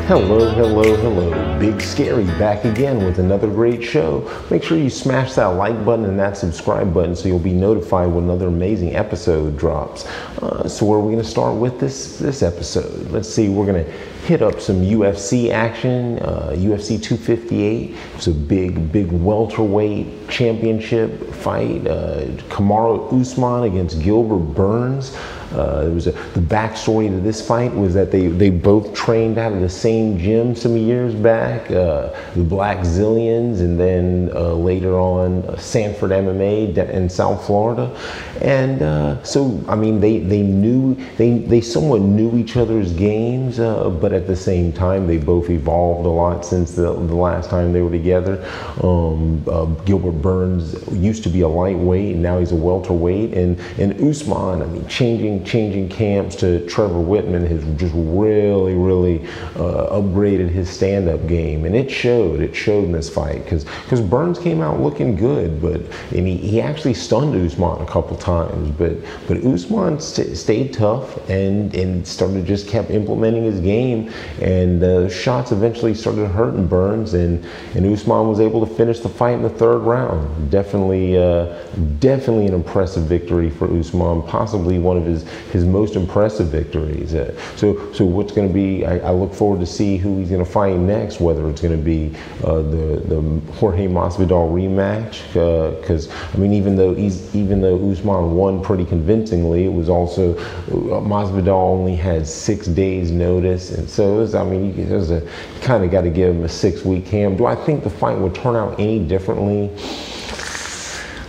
Hello, hello, hello. Big Scary back again with another great show. Make sure you smash that like button and that subscribe button so you'll be notified when another amazing episode drops. So where are we going to start with this episode? Let's see, we're going to hit up some UFC action. UFC 258. It's a big welterweight championship fight. Kamaru Usman against Gilbert Burns. The backstory to this fight was that they both trained out of the same gym some years back, the Black Zillions, and then later on Sanford MMA in South Florida. And so I mean they somewhat knew each other's games, but at the same time they both evolved a lot since the last time they were together. Gilbert Burns used to be a lightweight, and now he's a welterweight, and Usman, I mean, changing camps to Trevor Whitman has just really upgraded his stand-up game, and it showed in this fight because Burns came out looking good, and he actually stunned Usman a couple times, but Usman stayed tough and just kept implementing his game, and shots eventually started hurting Burns, and Usman was able to finish the fight in the third round. Definitely an impressive victory for Usman, possibly one of his most impressive victories. So what's going to be, I look forward to see who he's going to fight next, whether it's going to be the Jorge Masvidal rematch, because I mean even though Usman won pretty convincingly, it was also Masvidal only had 6 days notice, and so you kind of got to give him a 6-week camp. Do I think the fight would turn out any differently?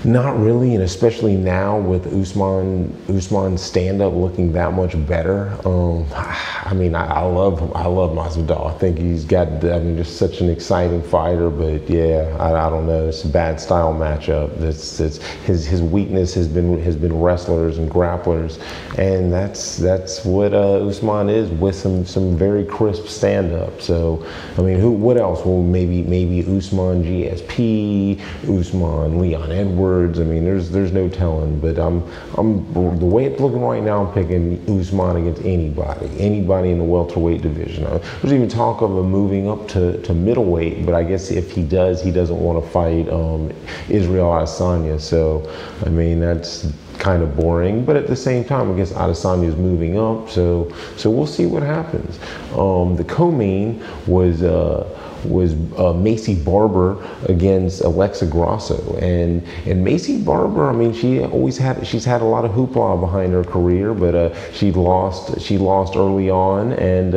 Not really, and especially now with Usman's stand-up looking that much better. I mean, I love Masvidal. I think he's got, just such an exciting fighter. But yeah, I don't know. It's a bad style matchup. His weakness has been wrestlers and grapplers, and that's what Usman is, with some very crisp stand-up. So I mean, what else? Well, maybe Usman GSP, Usman Leon Edwards. I mean, there's no telling, but the way it's looking right now, I'm picking Usman against anybody in the welterweight division. There's even talk of him moving up to middleweight, but I guess if he does, he doesn't want to fight Israel Adesanya. So I mean, that's kind of boring, but at the same time, I guess Adesanya is moving up, so we'll see what happens. The co-main was Macy Barber against Alexa Grasso, and Macy Barber, I mean, she's had a lot of hoopla behind her career, but she lost early on, and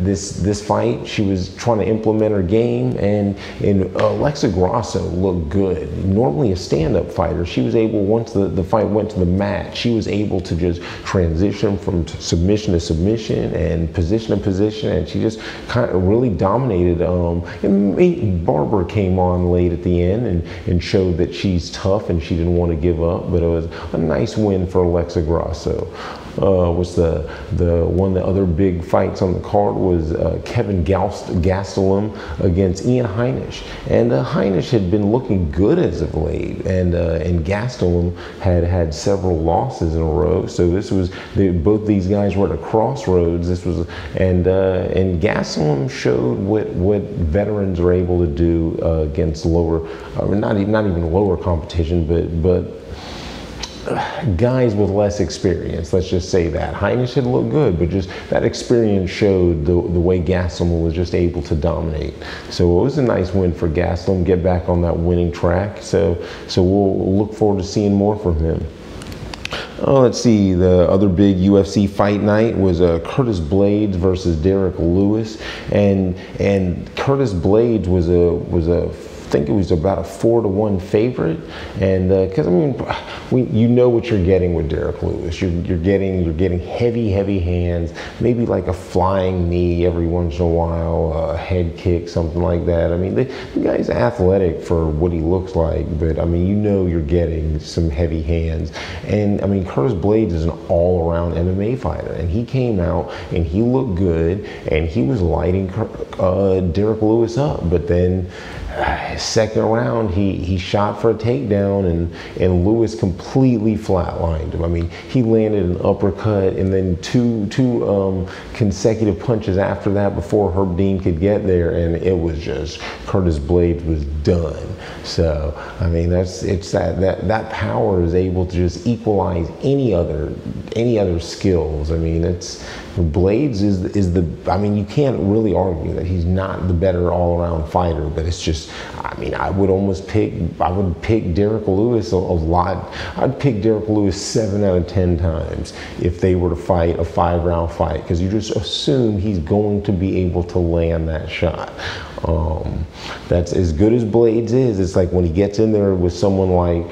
this fight she was trying to implement her game, and Alexa Grasso looked good. Normally a stand-up fighter, she was able, once the fight went to the mat, she was able to just transition from submission to submission and position to position, and she just kind of really dominated. And Barber came on late at the end and showed that she's tough and she didn't want to give up, but it was a nice win for Alexa Grasso. Was one of the other big fights on the card was Kevin Gastelum against Ian Heinisch, and Heinisch had been looking good as of late, and Gastelum had several losses in a row. So both these guys were at a crossroads. And Gastelum showed what veterans are able to do against lower, not even lower competition, but guys with less experience. Let's just say that Heinisch had looked good, but just that experience showed the way Gastelum was just able to dominate. So it was a nice win for Gastelum, get back on that winning track. So we'll look forward to seeing more from him. Let's see, the other big UFC fight night was Curtis Blaydes versus Derek Lewis, and Curtis Blaydes was I think it was about a 4-1 favorite, and because I mean, you know what you're getting with Derek Lewis. You're getting heavy hands, maybe like a flying knee every once in a while, a head kick, something like that. I mean, the guy's athletic for what he looks like, but I mean, you know you're getting some heavy hands. And I mean, Curtis Blaydes is an all-around MMA fighter, and he came out and he looked good, and he was lighting Derek Lewis up, but then second round, he shot for a takedown, and Lewis completely flatlined him. I mean, he landed an uppercut and then two consecutive punches after that before Herb Dean could get there, and it was just, Curtis Blaydes was done. So I mean, it's that power is able to just equalize any other skills. I mean, Blaydes is the, I mean, you can't really argue that he's not the better all-around fighter, but it's just, I mean, I would pick Derek Lewis a lot. I'd pick Derek Lewis 7 out of 10 times if they were to fight a 5-round fight, because you just assume he's going to be able to land that shot. That's as good as Blaydes is. It's like when he gets in there with someone like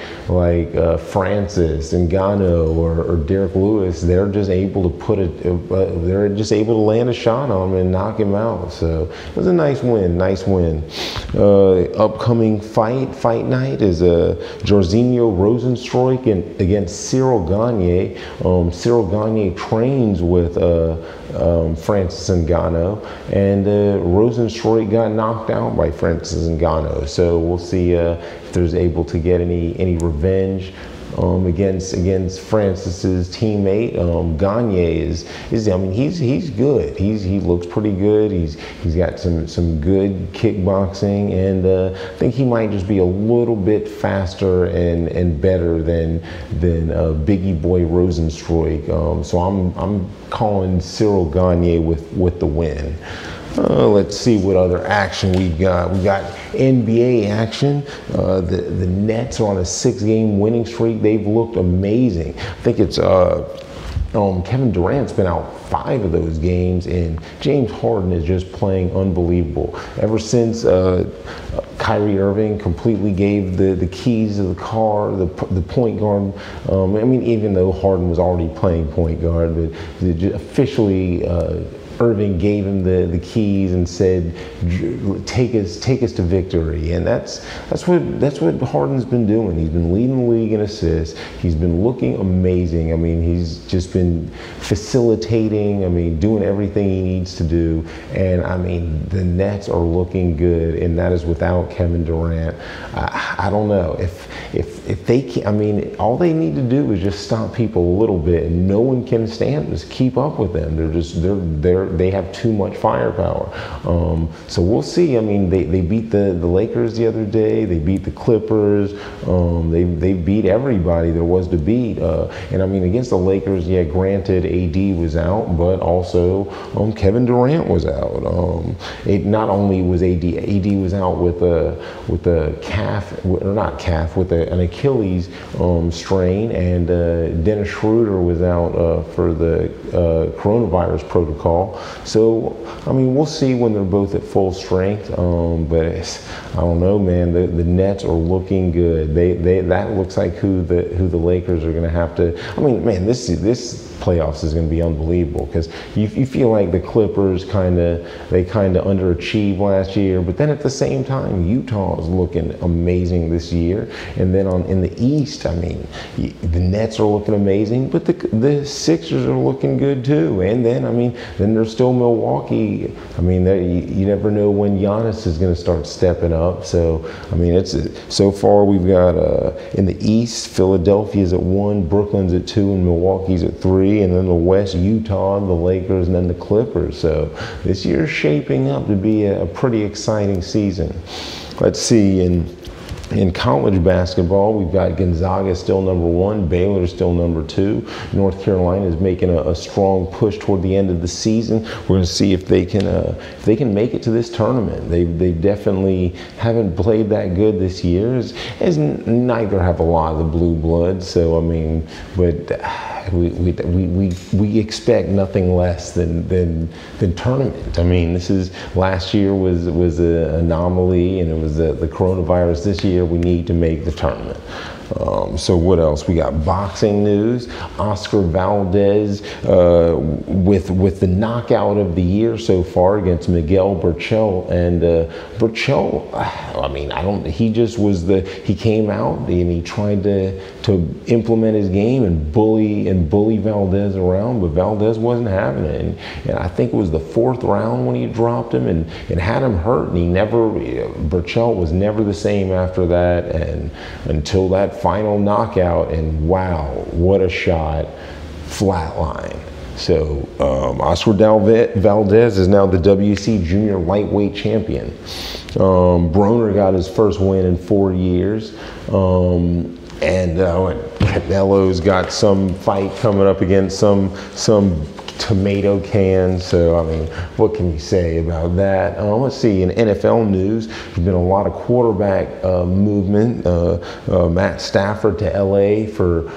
Francis Ngannou or Derek Lewis, they're just able to they're just able to land a shot on him and knock him out. So it was a nice win. Upcoming fight night is Jairzinho Rozenstruik against Cyril Gane. Cyril Gane trains with Francis Ngannou, and Rozenstruik got knocked out by Francis Ngannou. So we'll see if there's able to get any revenge against Francis's teammate. Gagne is I mean, he's good. He looks pretty good. He's got some good kickboxing, and I think he might just be a little bit faster and better than Biggie Boy Rozenstruik. So I'm calling Cyril Gagne with the win. Let's see what other action we've got. We got NBA action. The Nets are on a 6-game winning streak. They've looked amazing. I think it's Kevin Durant's been out 5 of those games, and James Harden is just playing unbelievable. Ever since Kyrie Irving completely gave the keys to the car, the point guard. I mean, even though Harden was already playing point guard, but officially Irving gave him the keys and said, take us to victory. And that's what Harden's been doing. He's been leading the league in assists. He's been looking amazing. I mean, he's just been facilitating, I mean, doing everything he needs to do. And I mean, the Nets are looking good, and that is without Kevin Durant. I don't know if they can, I mean, all they need to do is just stop people a little bit, and no one can just keep up with them. They have too much firepower. So we'll see. I mean, they beat the Lakers the other day. They beat the Clippers. They beat everybody there was to beat. And I mean, against the Lakers, yeah, granted, AD was out, but also Kevin Durant was out. It not only was AD was out with a calf, or not calf, with an Achilles strain, and Dennis Schroeder was out for the coronavirus protocol. So I mean, we'll see when they're both at full strength. But I don't know, man. The Nets are looking good. That looks like who the Lakers are going to have to. I mean, man, this playoffs is going to be unbelievable, because you feel like the Clippers kind of underachieved last year, but then at the same time, Utah is looking amazing this year. And then in the East, I mean, the Nets are looking amazing, but the Sixers are looking good too. And then, I mean, then there's still Milwaukee. I mean, you never know when Giannis is going to start stepping up. So I mean, so far we've got in the East, Philadelphia's at 1, Brooklyn's at 2, and Milwaukee's at 3. And then the West, Utah, the Lakers, and then the Clippers. So this year's shaping up to be a pretty exciting season. Let's see, in college basketball, we've got Gonzaga still number 1, Baylor still number 2. North Carolina is making a strong push toward the end of the season. We're going to see if they can make it to this tournament. They definitely haven't played that good this year, as neither have a lot of the blue bloods. So I mean, but we expect nothing less than tournament. I mean, last year was an anomaly, and it was the coronavirus. This year we need to make the tournament. So what else? We got boxing news. Oscar Valdez with the knockout of the year so far against Miguel Berchelt. And Berchelt, I mean, he came out and he tried to implement his game and bully Valdez around, but Valdez wasn't having it. And I think it was the 4th round when he dropped him and had him hurt, and Berchelt was never the same after that, and until that final knockout, and wow, what a shot, flatline. So Oscar Valdez is now the WC Junior Lightweight Champion. Broner got his first win in 4 years. And Canelo's got some fight coming up against some tomato cans. So, I mean, what can you say about that? Let's see, in NFL news, there's been a lot of quarterback movement. Matt Stafford to LA for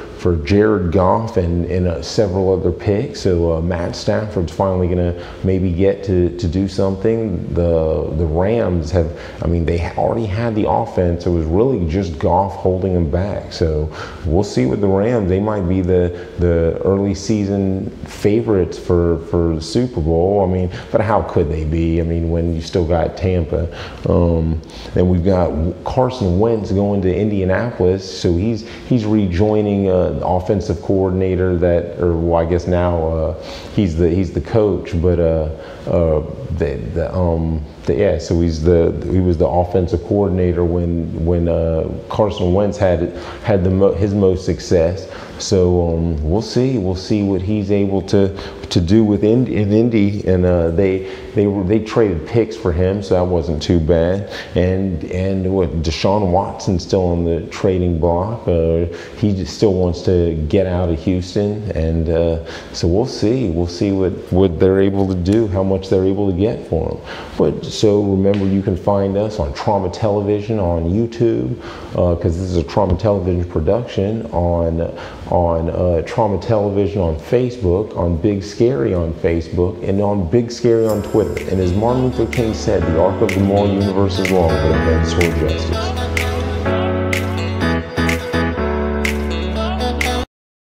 Jared Goff and several other picks. So Matt Stafford's finally going to maybe get to do something. The Rams they already had the offense. It was really just Goff holding them back. So we'll see with the Rams. They might be the early season favorites for the Super Bowl. I mean, but how could they be? I mean, when you still got Tampa. Then we've got Carson Wentz going to Indianapolis. So he's rejoining offensive coordinator I guess now he's the coach, but so he was the offensive coordinator when Carson Wentz had his most success. So we'll see what he's able to do with in Indy, and they traded picks for him, so that wasn't too bad. And what, Deshaun Watson's still on the trading block. He just still wants to get out of Houston, and so we'll see what they're able to do, how much they're able to get for him. But so remember, you can find us on Trauma Television on YouTube, because this is a Trauma Television production, on Trauma Television on Facebook, on Big Scary on Facebook, and on Big Scary on Twitter. And as Martin Luther King said, the arc of the moral universe is long, but it bends toward justice.